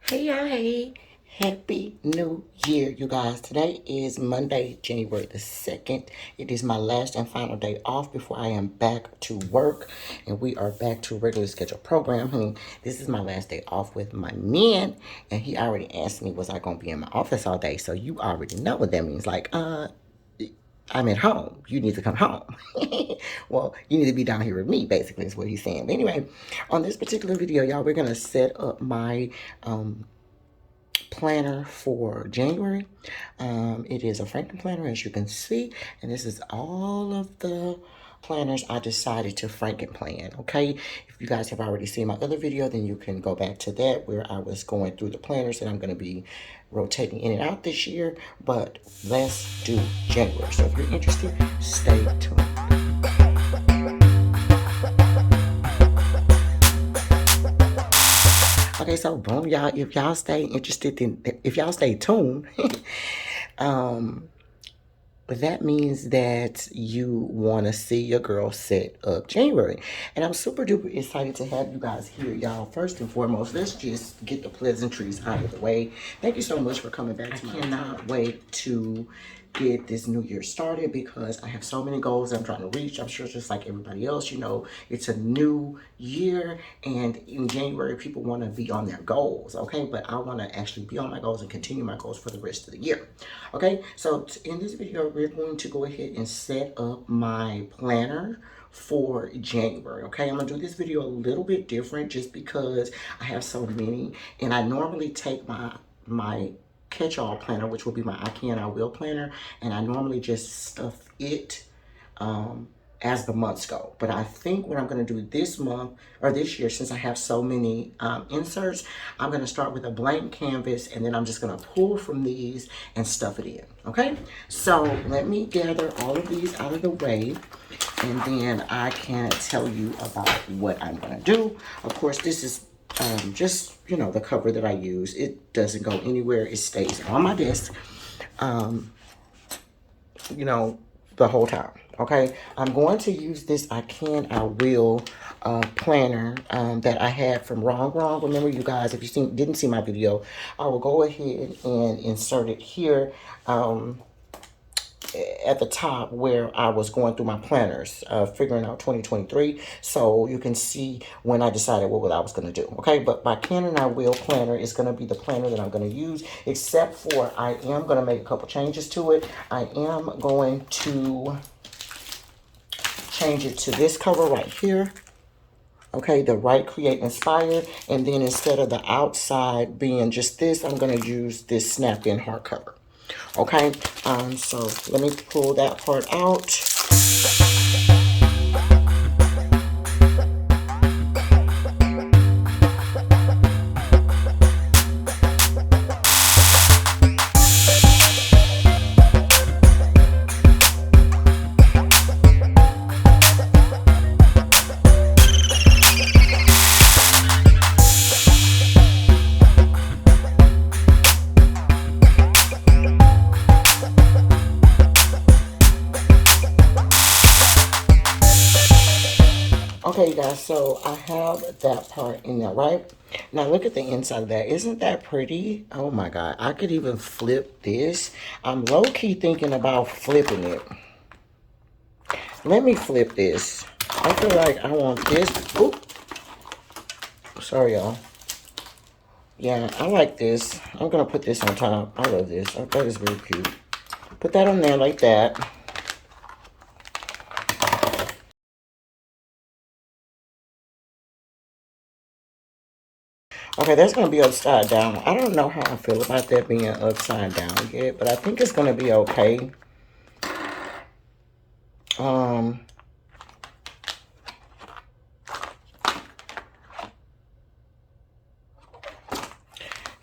Hey y'all, hey, happy new year, you guys. Today is Monday, January the 2nd. It is my last and final day off before I am back to work, and we are back to regular scheduled programming. This is my last day off with my man, and he already asked me, was I going to be in my office all day? So you already know what that means. Like, I'm at home. You need to come home. Well, you need to be down here with me, basically, is what he's saying. But anyway, on this particular video, y'all, we're going to set up my planner for January. It is a Frankenplanner, as you can see, and this is all of the planners I decided to Frankenplan. Okay, if you guys have already seen my other video, then you can go back to that where I was going through the planners that I'm going to be rotating in and out this year. But let's do January. So if you're interested, stay tuned. Okay, so boom, y'all. If y'all stay interested, if y'all stay tuned, but that means that you want to see your girl set up January. And I'm super duper excited to have you guys here, y'all. First and foremost, let's just get the pleasantries out of the way. Thank you so much for coming back to me. I cannot wait to get this new year started because I have so many goals I'm trying to reach. I'm sure just like everybody else, you know, it's a new year, and in January people want to be on their goals, okay? But I want to actually be on my goals and continue my goals for the rest of the year. Okay, so in this video we're going to go ahead and set up my planner for January. Okay, I'm gonna do this video a little bit different just because I have so many, and I normally take my catch-all planner, which will be my I Can, I Will planner, and I normally just stuff it as the months go. But I think what I'm going to do this month or this year, since I have so many inserts, I'm going to start with a blank canvas, and then I'm just going to pull from these and stuff it in. Okay, so let me gather all of these out of the way, and then I can tell you about what I'm going to do. Of course, this is just, you know, the cover that I use. It doesn't go anywhere. It stays on my desk, you know, the whole time. Okay, I'm going to use this I Can, I Will planner that I had from Wrong. Remember, you guys, if you didn't see my video, I will go ahead and insert it here at the top where I was going through my planners, figuring out 2023, so you can see when I decided what I was going to do. Okay, but my Can and I Will planner is going to be the planner that I'm going to use, except for I am going to make a couple changes to it. I am going to change it to this cover right here. Okay, the Write, Create, Inspire, and then instead of the outside being just this, I'm going to use this snap-in hardcover. Okay, so let me pull that part out. Okay, guys, so I have that part in there, right? Now look at the inside of that. Isn't that pretty? Oh my God, I could even flip this. I'm low-key thinking about flipping it. Let me flip this. I feel like I want this. Oop. Sorry, y'all. Yeah, I like this. I'm gonna put this on top. I love this. I thought it's very cute. Put that on there like that. Okay, that's going to be upside down. I don't know how I feel about that being upside down yet, but I think it's going to be okay.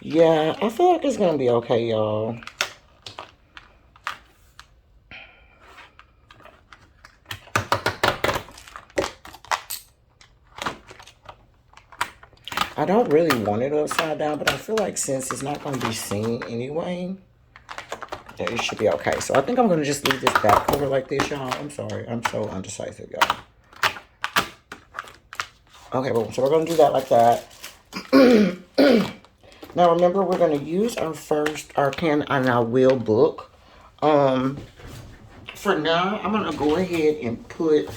Yeah, I feel like it's going to be okay, y'all. I don't really want it upside down, but I feel like since it's not going to be seen anyway, that it should be okay. So I think I'm going to just leave this back cover like this, y'all. I'm sorry. I'm so undecisive, y'all. Okay, well, so we're going to do that like that. Now remember, we're going to use our Can and I Will book. For now, I'm going to go ahead and put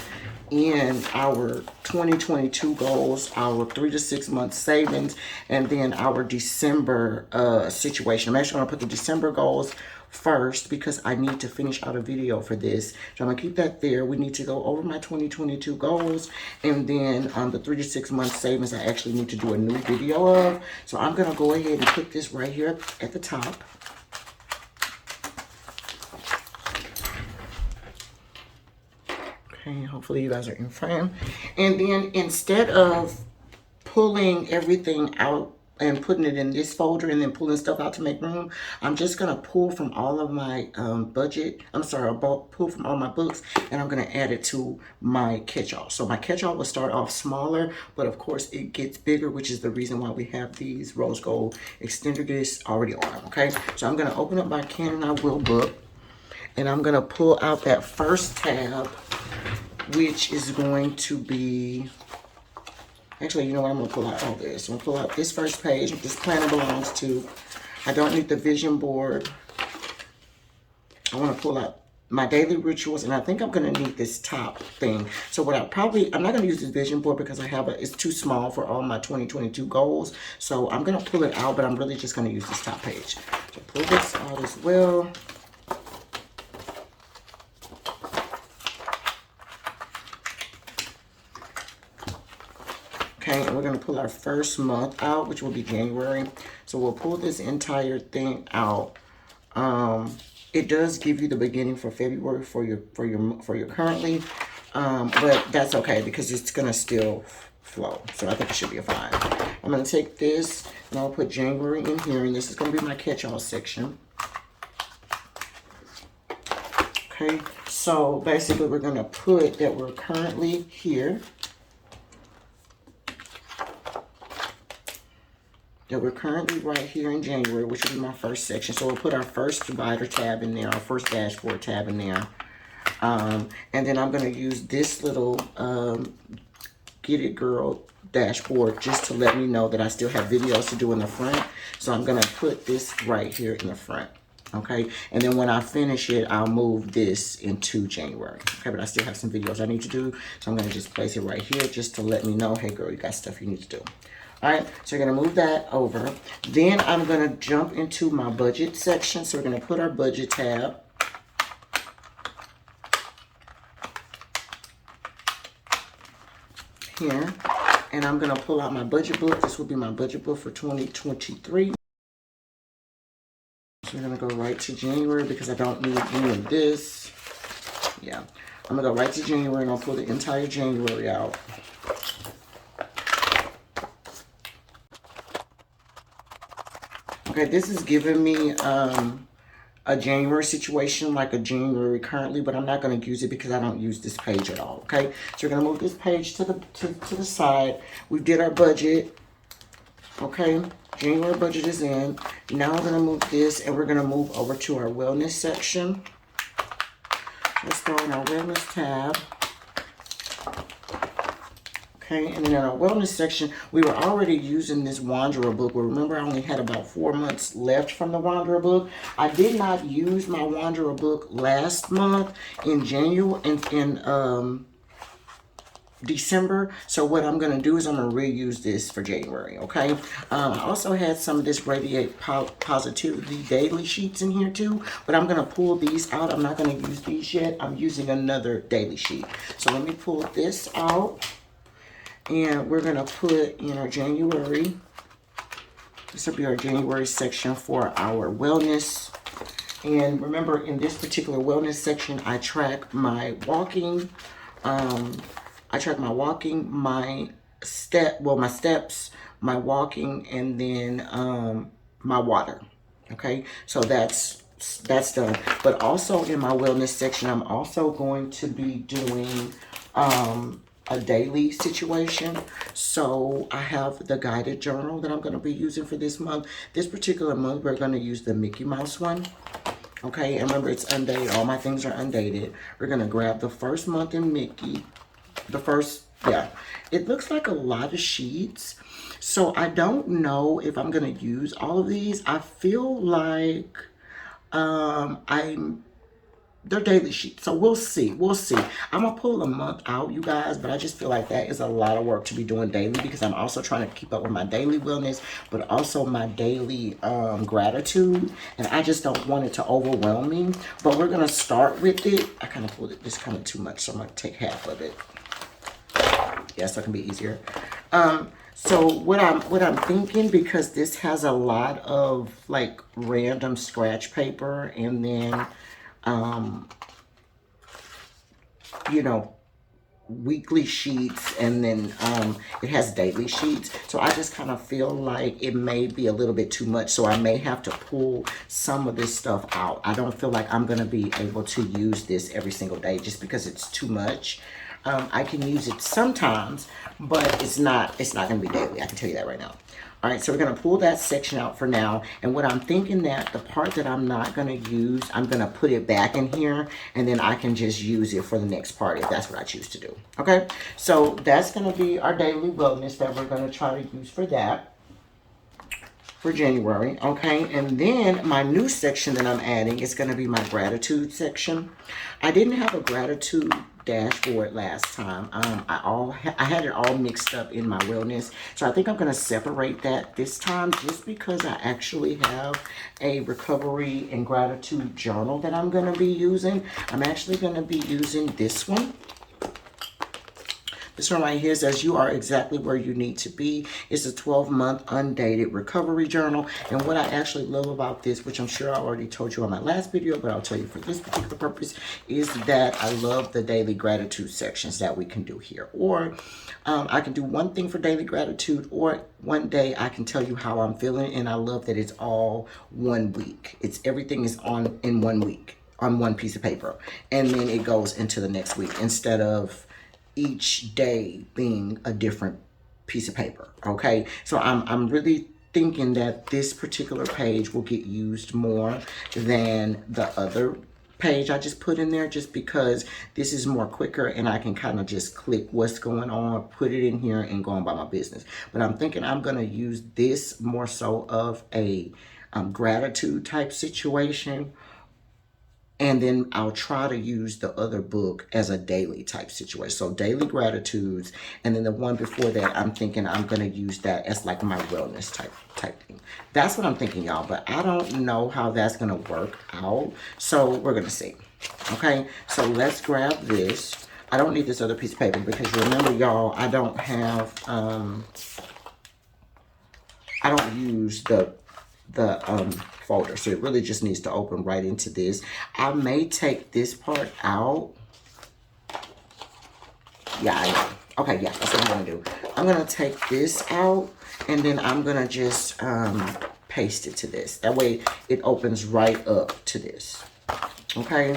in our 2022 goals, our 3 to 6 month savings, and then our December situation. I'm actually going to put the December goals first because I need to finish out a video for this. So I'm going to keep that there. We need to go over my 2022 goals, and then the 3 to 6 month savings I actually need to do a new video of. So I'm going to go ahead and put this right here at the top. Okay, hopefully you guys are in frame. And then instead of pulling everything out and putting it in this folder and then pulling stuff out to make room, I'm just going to pull from all of my pull from all my books, and I'm going to add it to my catch-all. So my catch-all will start off smaller, but of course it gets bigger, which is the reason why we have these rose gold extender discs already on them, okay? So I'm going to open up my Can and I Will book, and I'm going to pull out that first tab, which is going to be, actually, you know what, I'm going to pull out all this. I'm going to pull out this first page that this planner belongs to. I don't need the vision board. I want to pull out my daily rituals, and I think I'm going to need this top thing. So what I'm not going to use this vision board because it's too small for all my 2022 goals. So I'm going to pull it out, but I'm really just going to use this top page. So pull this out as well. Okay, and we're going to pull our first month out, which will be January. So we'll pull this entire thing out. It does give you the beginning for February for your currently, but that's okay because it's going to still flow. So I think it should be fine. I'm going to take this and I'll put January in here, and this is going to be my catch-all section. Okay, so basically we're going to put that we're currently here. That we're currently right here in January, which will be my first section. So we'll put our first divider tab in there, our first dashboard tab in there. And then I'm going to use this little Get It Girl dashboard just to let me know that I still have videos to do in the front. So I'm going to put this right here in the front. Okay, and then when I finish it, I'll move this into January. Okay, but I still have some videos I need to do. So I'm going to just place it right here just to let me know, hey girl, you got stuff you need to do. All right, so we're going to move that over. Then I'm going to jump into my budget section. So we're going to put our budget tab. Here. And I'm going to pull out my budget book. This will be my budget book for 2023. So we're going to go right to January because I don't need any of this. Yeah, I'm going to go right to January and I'll pull the entire January out. Okay, this is giving me a January situation, like a January currently, but I'm not going to use it because I don't use this page at all, okay? So we're going to move this page to the side. We did our budget, okay? January budget is in. Now we're going to move this, and we're going to move over to our wellness section. Let's go in our wellness tab. Okay, and then in our wellness section, we were already using this Wanderer book. Well, remember, I only had about 4 months left from the Wanderer book. I did not use my Wanderer book last month in January, in December. So what I'm going to do is I'm going to reuse this for January, okay? I also had some of this Radiate Positivity daily sheets in here too, but I'm going to pull these out. I'm not going to use these yet. I'm using another daily sheet. So let me pull this out. And we're going to put in our January. This will be our January section for our wellness. And remember, in this particular wellness section, I track my walking. My steps, my walking, and then my water. Okay, so that's done. But also in my wellness section, I'm also going to be doing a daily situation. So I have the guided journal that I'm going to be using for this month. This particular month, we're going to use the Mickey Mouse one. Okay, and remember, it's undated. All my things are undated. We're going to grab the first month in Mickey. It looks like a lot of sheets. So I don't know if I'm going to use all of these. I feel like I'm they're daily sheets. So we'll see. We'll see. I'm going to pull a month out, you guys, but I just feel like that is a lot of work to be doing daily because I'm also trying to keep up with my daily wellness, but also my daily gratitude. And I just don't want it to overwhelm me. But we're going to start with it. I kind of pulled it this kind of too much, so I'm going to take half of it. Yeah, so it can be easier. So what I'm thinking, because this has a lot of like random scratch paper and then you know, weekly sheets, and then it has daily sheets. So I just kind of feel like it may be a little bit too much, so I may have to pull some of this stuff out. I don't feel like I'm going to be able to use this every single day just because it's too much. I can use it sometimes, but it's not going to be daily. I can tell you that right now. All right, so we're going to pull that section out for now. And what I'm thinking, that the part that I'm not going to use, I'm going to put it back in here, and then I can just use it for the next part if that's what I choose to do. Okay, so that's going to be our daily wellness that we're going to try to use for that. For January, okay? And then my new section that I'm adding is going to be my gratitude section. I didn't have a gratitude dashboard last time. I had it all mixed up in my wellness. So I think I'm going to separate that this time just because I actually have a recovery and gratitude journal that I'm going to be using. I'm actually going to be using this one. This one right here says, "You are exactly where you need to be." It's a 12-month undated recovery journal. And what I actually love about this, which I'm sure I already told you on my last video, but I'll tell you for this particular purpose, is that I love the daily gratitude sections that we can do here. Or I can do one thing for daily gratitude, or one day I can tell you how I'm feeling. And I love that it's all 1 week. Everything is on in 1 week on one piece of paper. And then it goes into the next week instead of each day being a different piece of paper. Okay, so I'm really thinking that this particular page will get used more than the other page I just put in there, just because this is more quicker and I can kind of just click what's going on, put it in here, and go on by my business. But I'm thinking I'm going to use this more so of a gratitude type situation, and then I'll try to use the other book as a daily type situation. So daily gratitudes. And then the one before that, I'm thinking I'm going to use that as like my wellness type thing. That's what I'm thinking, y'all. But I don't know how that's going to work out. So we're going to see. Okay. So let's grab this. I don't need this other piece of paper because remember, y'all, I don't have, I don't use the folder, so it really just needs to open right into this. I may take this part out. Yeah, I know. Okay, yeah, that's what I'm gonna do. I'm gonna take this out, and then I'm gonna just paste it to this. That way it opens right up to this. Okay.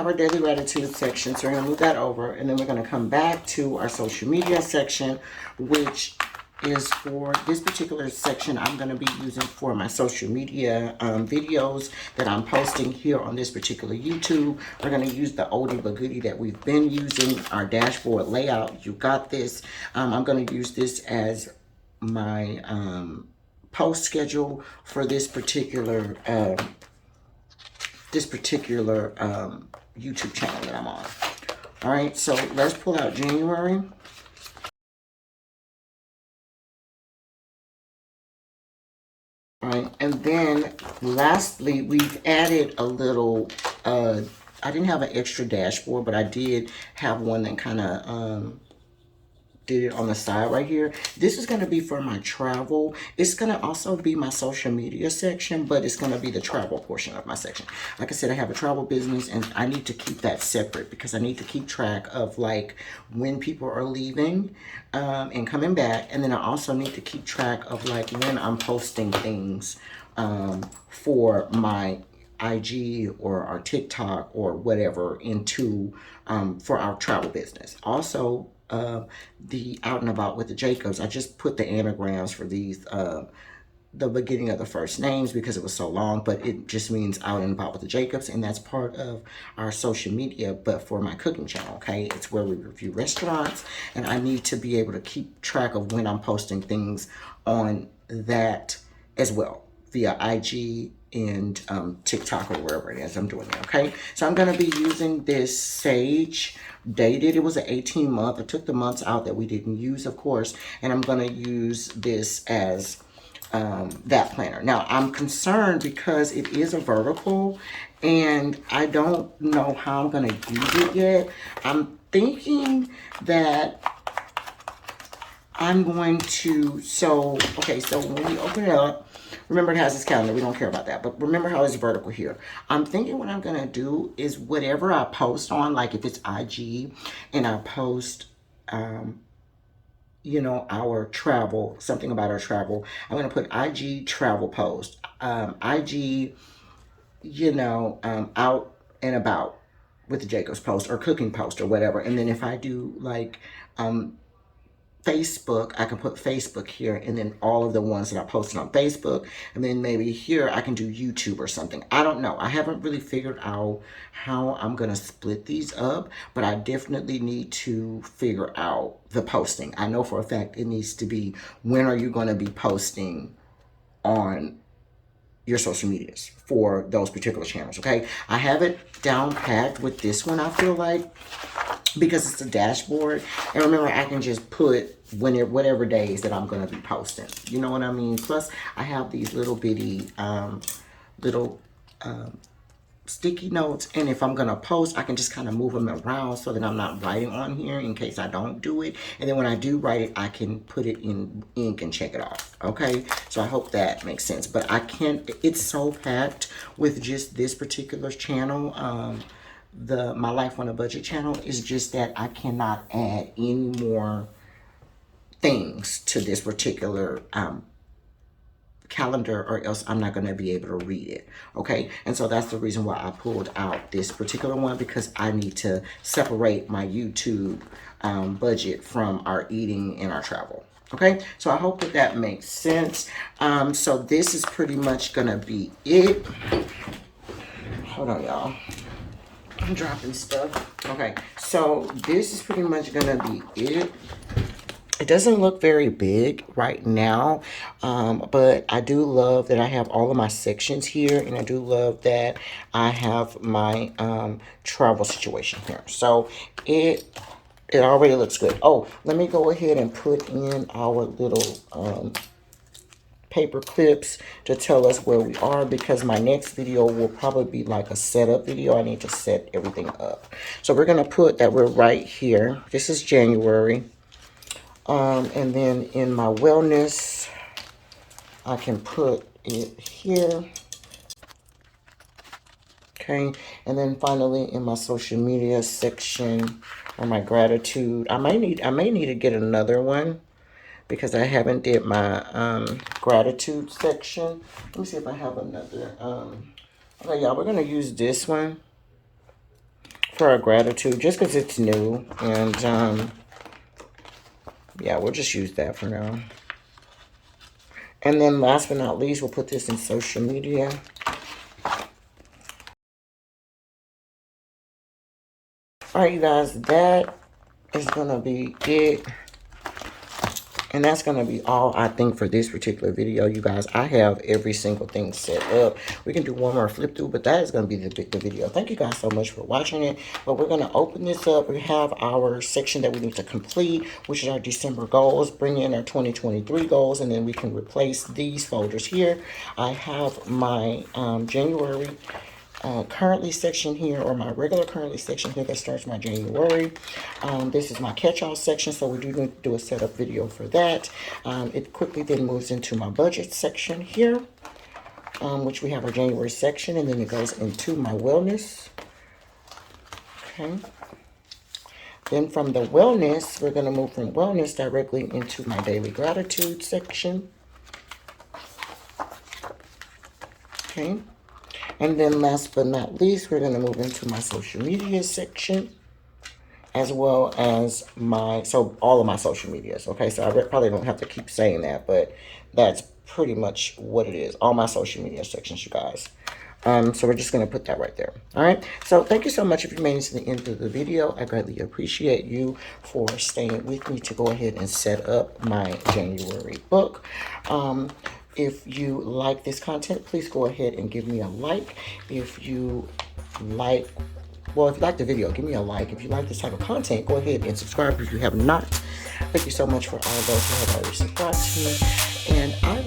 Our daily gratitude section, so we're going to move that over, and then we're going to come back to our social media section, which is for this particular section I'm going to be using for my social media videos that I'm posting here on this particular YouTube. We're going to use the oldie but goodie that we've been using, our dashboard layout. You got this. I'm going to use this as my post schedule for this particular YouTube channel that I'm on. All right, so let's pull out January. All right, and then lastly, we've added a little, I didn't have an extra dashboard, but I did have one that kind of did it on the side right here. This is going to be for my travel. It's going to also be my social media section, but it's going to be the travel portion of my section. Like I said, I have a travel business, and I need to keep that separate because I need to keep track of like when people are leaving and coming back. And then I also need to keep track of like when I'm posting things for my IG or our TikTok or whatever into for our travel business. Also, of the Out and About with the Jacobs. I just put the anagrams for these, the beginning of the first names because it was so long, but it just means Out and About with the Jacobs, and that's part of our social media, but for my cooking channel, okay? It's where we review restaurants, and I need to be able to keep track of when I'm posting things on that as well, via IG and TikTok or wherever it is I'm doing it, okay? So I'm going to be using this Sage Dated. It was an 18-month. I took the months out that we didn't use, of course, and I'm going to use this as that planner. Now, I'm concerned because it is a vertical, and I don't know how I'm going to use it yet. I'm thinking that I'm going to, okay, so when we open it up, remember it has this calendar. We don't care about that. But remember how it's vertical here. I'm thinking what I'm going to do is whatever I post on, like if it's IG and I post, you know, our travel, something about our travel, I'm going to put IG travel post, IG, you know, out and about with the Jacobs post or cooking post or whatever. And then if I do like, Facebook, I can put Facebook here, and then all of the ones that I posted on Facebook, and then maybe here I can do YouTube or something. I don't know. I haven't really figured out how I'm going to split these up, but I definitely need to figure out the posting. I know for a fact it needs to be, when are you going to be posting on your social medias for those particular channels, okay? I have it down packed with this one, I feel like, because it's a dashboard. And remember, I can just put whatever days that I'm going to be posting. You know what I mean? Plus, I have these little bitty, little sticky notes. And if I'm going to post, I can just kind of move them around so that I'm not writing on here in case I don't do it. And then when I do write it, I can put it in ink and check it off. Okay? So I hope that makes sense. But I can't, it's so packed with just this particular channel. My Life on a Budget channel is just that I cannot add any more things to this particular calendar, or else I'm not going to be able to read it. Okay, and so that's the reason why I pulled out this particular one, because I need to separate my YouTube budget from our eating and our travel. Okay, so I hope that that makes sense. So this is pretty much going to be it. Hold on, y'all. I'm dropping stuff. Okay, so this is pretty much gonna be it. It doesn't look very big right now, but I do love that I have all of my sections here, and I do love that I have my travel situation here. So it already looks good. Oh, let me go ahead and put in our little paper clips to tell us where we are, because my next video will probably be like a setup video. I need to set everything up. So we're going to put that we're right here. This is January. And then in my wellness, I can put it here. Okay. And then finally in my social media section, or my gratitude, I may need to get another one, because I haven't did my gratitude section. Let me see if I have another. Okay, y'all, we're going to use this one for our gratitude, just because it's new. And, yeah, we'll just use that for now. And then last but not least, we'll put this in social media. All right, you guys, that is going to be it. And that's going to be all, I think, for this particular video, you guys. I have every single thing set up. We can do one more flip through, but that is going to be the video. Thank you guys so much for watching it. But we're going to open this up. We have our section that we need to complete, which is our December goals. Bring in our 2023 goals, and then we can replace these folders here. I have my January currently section here, or my regular currently section here that starts my January. This is my catch-all section, so we do need to do a setup video for that. It quickly then moves into my budget section here, which we have our January section, and then it goes into my wellness. Okay. Then from the wellness, we're going to move from wellness directly into my daily gratitude section. Okay. And then last but not least, we're going to move into my social media section. as well as all of my social medias. Okay, so I probably don't have to keep saying that, but that's pretty much what it is. All my social media sections, you guys. So we're just going to put that right there. All right. So thank you so much if you made it to the end of the video. I greatly appreciate you for staying with me to go ahead and set up my January book. If you like this content, please go ahead and give me a like. If you like the video, give me a like. If you like this type of content, go ahead and subscribe if you have not. Thank you so much for all those who have already subscribed to me. And I